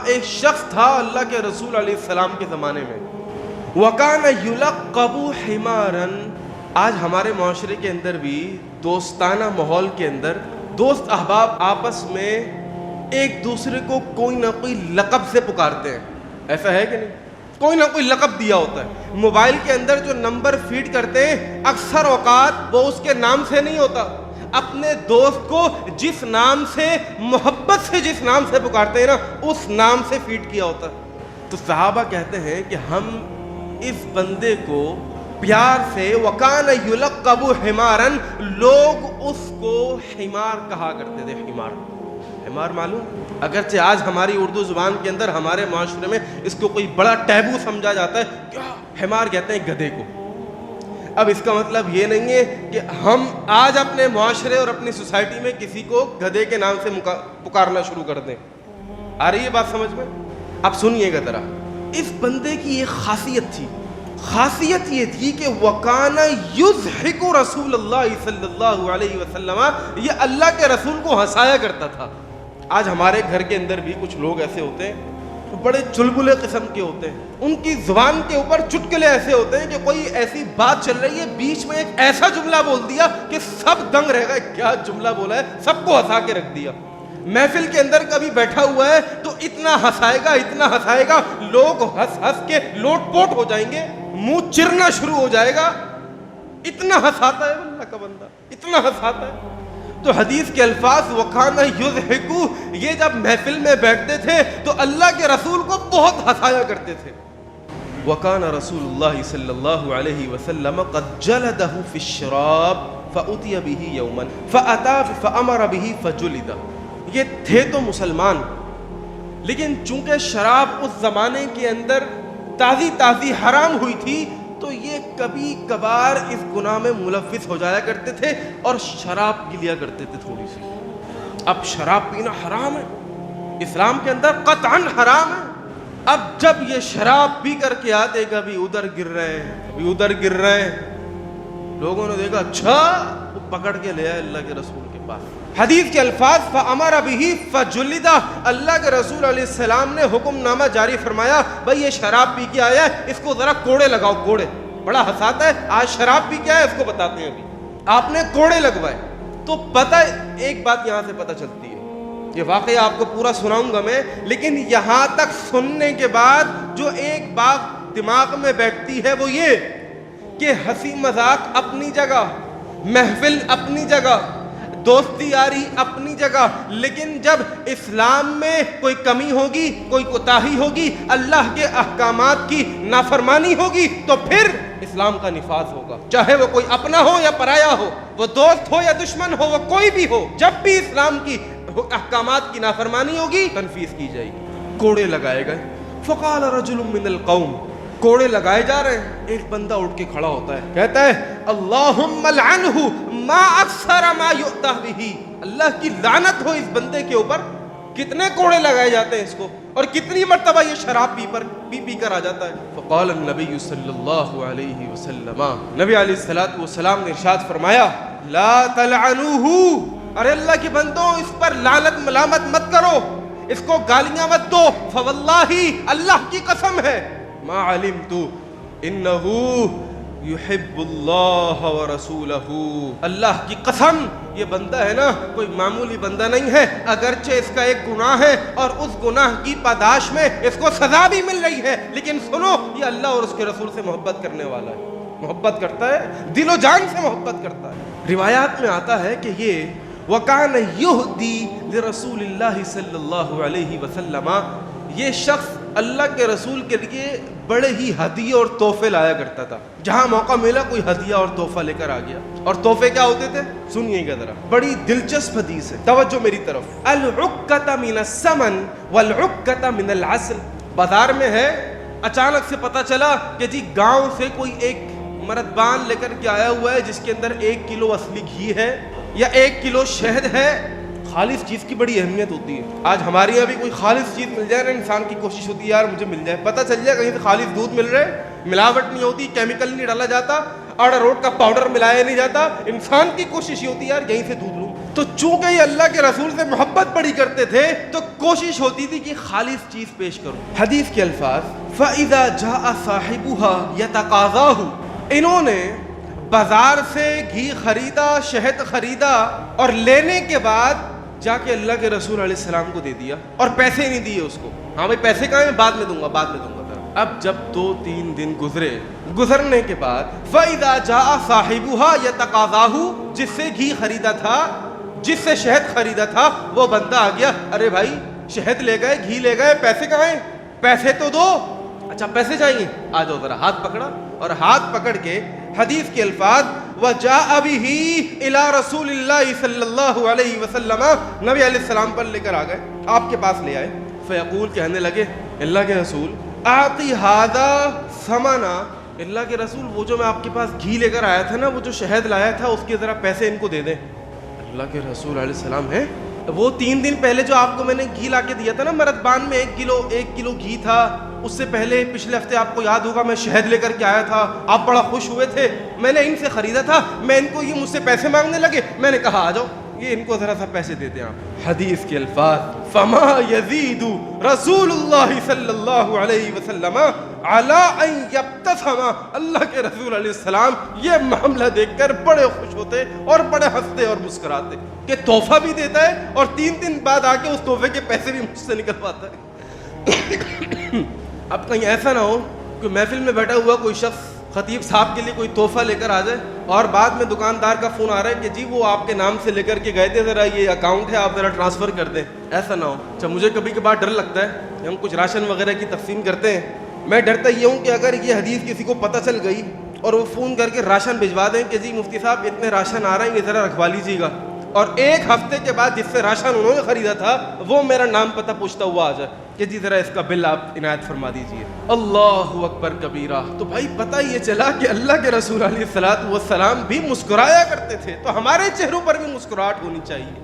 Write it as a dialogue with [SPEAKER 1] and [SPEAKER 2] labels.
[SPEAKER 1] ایک شخص تھا اللہ کے رسول علیہ السلام کے زمانے میں، وَكَانَ يُلَقَّبُ حِمَارًا۔ آج ہمارے معاشرے کے اندر بھی دوستانہ ماحول کے اندر دوست احباب آپس میں ایک دوسرے کو کوئی نہ کوئی لقب سے پکارتے ہیں، ایسا ہے کہ نہیں؟ کوئی نہ کوئی لقب دیا ہوتا ہے۔ موبائل کے اندر جو نمبر فیڈ کرتے ہیں اکثر اوقات وہ اس کے نام سے نہیں ہوتا، اپنے دوست کو جس نام سے محبت سے جس نام سے پکارتے ہیں نا اس نام سے فیڈ کیا ہوتا ہے۔ تو صحابہ کہتے ہیں کہ ہم اس بندے کو پیار سے وَكَانَ يُلَقَّبُ حِمَارًا، لوگ اس کو حمار کہا کرتے تھے۔ حمار معلوم؟ اگرچہ آج ہماری اردو زبان کے اندر ہمارے معاشرے میں اس کو کوئی بڑا ٹیبو سمجھا جاتا ہے، کیا حمار کہتے ہیں گدھے کو۔ اب اس کا مطلب یہ نہیں ہے کہ ہم آج اپنے معاشرے اور اپنی سوسائٹی میں کسی کو گدھے کے نام سے پکارنا شروع کر دیں۔ آ رہی ہے بات سمجھ میں؟ اب سنیے گا ذرا، اس بندے کی ایک خاصیت تھی، خاصیت یہ تھی کہ وَكَانَ يُضْحِكُ رسول اللہ صلی اللہ علیہ وسلم، یہ اللہ کے رسول کو ہنسایا کرتا تھا۔ آج ہمارے گھر کے اندر بھی کچھ لوگ ایسے ہوتے ہیں بڑے چلبلے قسم کے ہوتے ہیں، ان کی زبان کے اوپر چٹکلے ایسے ہوتے ہیں کہ کوئی ایسی بات چل رہی ہے بیچ میں ایک ایسا جملہ بول دیا کہ سب دنگ رہ گئے، کیا جملہ بولا ہے، سب کو ہنسا کے رکھ دیا۔ محفل کے اندر کبھی بیٹھا ہوا ہے تو اتنا ہنسائے گا لوگ ہنس ہنس کے لوٹ پوٹ ہو جائیں گے، منہ چرنا شروع ہو جائے گا، اتنا ہنساتا ہے اللہ کا بندہ، اتنا ہنساتا ہے۔ تو حدیث کے الفاظ وَكَانَ يُضْحِكُ، یہ جب محفل میں بیٹھتے تھے تو اللہ کے رسول کو بہت ہنسایا کرتے تھے۔ وَكَانَ رسول اللہ صلی اللہ علیہ وسلم قد جلدہ فی الشراب فأتي به یوما فأتى فأمر به فجلد۔ یہ تھے تو مسلمان، لیکن چونکہ شراب اس زمانے کے اندر تازی حرام ہوئی تھی تو یہ کبھی کبھار اس گناہ میں ملوث ہو جایا کرتے تھے اور شراب پی لیا کرتے تھے تھوڑی سی۔ اب شراب پینا حرام ہے، اسلام کے اندر قطعاً حرام ہے۔ اب جب یہ شراب پی کر کے آتے، کبھی ادھر گر رہے ہیں کبھی ادھر گر رہے ہیں، لوگوں نے دیکھا اچھا، وہ پکڑ کے لے آئے اللہ کے رسول کے پاس۔ حدیث کے الفاظ فَأَمَرَ بِهِ فَجُلِدَ، اللہ کے رسول علیہ السلام نے حکم نامہ جاری فرمایا، بھائی یہ شراب پی کے آیا ہے، اس کو ذرا کوڑے لگاؤ۔ کوڑے بڑا ہنساتا ہے، آج شراب پی کے آیا، اس کو بتاتے ہیں ابھی آپ نے کوڑے لگوائے۔ تو پتہ ایک بات یہاں سے پتہ چلتی ہے، یہ واقعہ آپ کو پورا سناؤں گا میں، لیکن یہاں تک سننے کے بعد جو ایک بات دماغ میں بیٹھتی ہے وہ یہ کہ ہنسی مذاق اپنی جگہ، محفل اپنی جگہ، دوستی یاری اپنی جگہ، لیکن جب اسلام میں کوئی کمی ہوگی، کوئی کوتاہی ہوگی، اللہ کے احکامات کی نافرمانی ہوگی تو پھر اسلام کا نفاذ ہوگا، چاہے وہ کوئی اپنا ہو یا پرایا ہو، وہ دوست ہو یا دشمن ہو، وہ کوئی بھی ہو، جب بھی اسلام کی احکامات کی نافرمانی ہوگی تنفیذ کی جائے گی۔ کوڑے لگائے گئے، فقال رجل من القوم، کوڑے لگائے جا رہے ہیں، ایک بندہ اٹھ کے کھڑا ہوتا ہے، کہتا ہے اللہم لعنہ ما اکثر ما یؤتہ بہ، اللہ کی لعنت ہو اس بندے کے اوپر، کتنے کوڑے لگائے جاتے ہیں اس کو، اور کتنی مرتبہ یہ شراب پی کر آ جاتا ہے۔ فقال النبی صلی اللہ علیہ وسلم، نبی علیہ الصلوۃ والسلام نے ارشاد فرمایا لا تلعنوہ، ارے اللہ کے بندوں اس پر لعنت ملامت مت کرو، اس کو گالیاں مت دو، فواللہ اللہ کی قسم ہے ما علمت انہ یحب اللہ ورسولہ، اللہ کی قسم یہ بندہ ہے نا کوئی معمولی بندہ نہیں ہے، اگرچہ اس کا ایک گناہ ہے اور اس گناہ کی پاداش میں اس کو سزا بھی مل رہی ہے، لیکن سنو یہ اللہ اور اس کے رسول سے محبت کرنے والا ہے، محبت کرتا ہے، دل و جان سے محبت کرتا ہے۔ روایات میں آتا ہے کہ یہ وَكَانَ يُهْدِي لِرَسُولِ اللَّهِ صلی اللہ علیہ وسلم، یہ شخص اللہ کے رسول کے لیے بڑے ہی ہدیے اور تحفے لایا کرتا تھا، جہاں موقع ملا کوئی ہدیہ اور تحفہ لے کر آ گیا۔ اور تحفے کیا ہوتے تھے سنیے گا ذرا، بڑی دلچسپ حدیث ہے، توجہ میری طرف۔ العکۃ من السمن والعکۃ من العسل، بازار میں ہے، اچانک سے پتہ چلا کہ جی گاؤں سے کوئی ایک مردبان لے کر کے آیا ہوا ہے جس کے اندر 1 کلو اصلی گھی ہے یا 1 کلو شہد ہے۔ خالص چیز کی بڑی اہمیت ہوتی ہے، آج ہمارے یہاں بھی کوئی خالص چیز مل جائے نا انسان کی کوشش ہوتی ہے یار مجھے مل جائے، پتہ چل جائے کہیں سے خالص دودھ مل رہا ہے، ملاوٹ نہیں ہوتی، کیمیکل نہیں ڈالا جاتا، اراروٹ کا پاؤڈر ملایا نہیں جاتا، انسان کی کوشش یہ ہوتی ہے یار یہیں سے دودھ لوں۔ تو چونکہ یہ اللہ کے رسول سے محبت بڑی کرتے تھے تو کوشش ہوتی تھی کہ خالص چیز پیش کرو. حدیث کے الفاظ فَإِذَا جَاءَ صَاحِبُهَا يَتَقَاضَاهُ، انہوں نے بازار سے گھی خریدا، شہد خریدا اور لینے کے بعد جا کے اللہ کے رسول علیہ السلام کو دے دیا اور پیسے نہیں دیے اس کو. ہاں بھائی پیسے کہاں ہیں، بعد میں دوں گا. اب جب 2-3 دن گزرنے کے بعد فَإِذَا جَاءَ صَاحِبُهَا يَتَقَاضَاهُ، جس سے گھی خریدا تھا، جس سے شہد خریدا تھا، وہ بندہ آ گیا، ارے بھائی شہد لے گئے، گھی لے گئے، پیسے کہاں ہیں، پیسے تو دو. اچھا پیسے چاہیے، آ جاؤ ذرا. ہاتھ پکڑا اور ہاتھ پکڑ کے حدیث کے الفاظ وَجَاءَ بِهِ إِلَىٰ رَسُولِ اللَّهِ صلی اللہ علیہ وسلم، نبی علیہ السلام پر لے کر آ گئے، آپ کے پاس لے آئے. فیقول، کہنے لگے اللہ کے رسول آتی ہذا ثمنا، اللہ کے رسول وہ جو میں آپ کے پاس گھی لے کر آیا تھا نا، وہ جو شہد لایا تھا، اس کے ذرا پیسے ان کو دے دیں. اللہ کے رسول علیہ السلام ہے وہ 3 دن پہلے جو آپ کو میں نے گھی لا کے دیا تھا نا مرتبان میں 1 کلو گھی تھا، اس سے پہلے پچھلے ہفتے آپ کو یاد ہوگا میں شہد لے کر کے آیا تھا، آپ بڑا خوش ہوئے تھے، میں نے ان سے خریدا تھا، میں ان کو یہ مجھ سے پیسے مانگنے لگے، میں نے کہا آ جاؤ یہ ان کو ذرا سا پیسے دیتے ہیں آپ. حدیث کے الفاظ فما یزید رسول اللہ صلی اللہ علیہ وسلم علی ان یبتسم، اللہ کے رسول علیہ السلام یہ معاملہ دیکھ کر بڑے خوش ہوتے اور بڑے ہنستے اور مسکراتے کہ تحفہ بھی دیتا ہے اور 3 دن بعد آ کے اس تحفے کے پیسے بھی مجھ سے نکلواتا ہے. اب کہیں ایسا نہ ہو کہ محفل میں بیٹھا ہوا کوئی شخص خطیب صاحب کے لیے کوئی تحفہ لے کر آ جائے اور بعد میں دکاندار کا فون آ رہا ہے کہ جی وہ آپ کے نام سے لے کر کے گئے تھے، ذرا یہ اکاؤنٹ ہے آپ ذرا ٹرانسفر کر دیں. ایسا نہ ہو. اچھا مجھے کبھی کبھار ڈر لگتا ہے، ہم کچھ راشن وغیرہ کی تقسیم کرتے ہیں، میں ڈرتا یہ ہوں کہ اگر یہ حدیث کسی کو پتہ چل گئی اور وہ فون کر کے راشن بھجوا دیں کہ جی مفتی صاحب اتنے راشن آ رہے ہیں، یہ ذرا رکھوا لیجیے گا، اور 1 ہفتے کے بعد جس سے راشن انہوں نے خریدا تھا وہ میرا نام پتہ پوچھتا ہوا آ جائے کہ جی ذرا اس کا بل آپ عنایت فرما دیجیے. اللہ اکبر کبیرہ. تو بھائی پتہ یہ چلا کہ اللہ کے رسول علیہ الصلوۃ والسلام بھی مسکرایا کرتے تھے، تو ہمارے چہروں پر بھی مسکراہٹ ہونی چاہیے.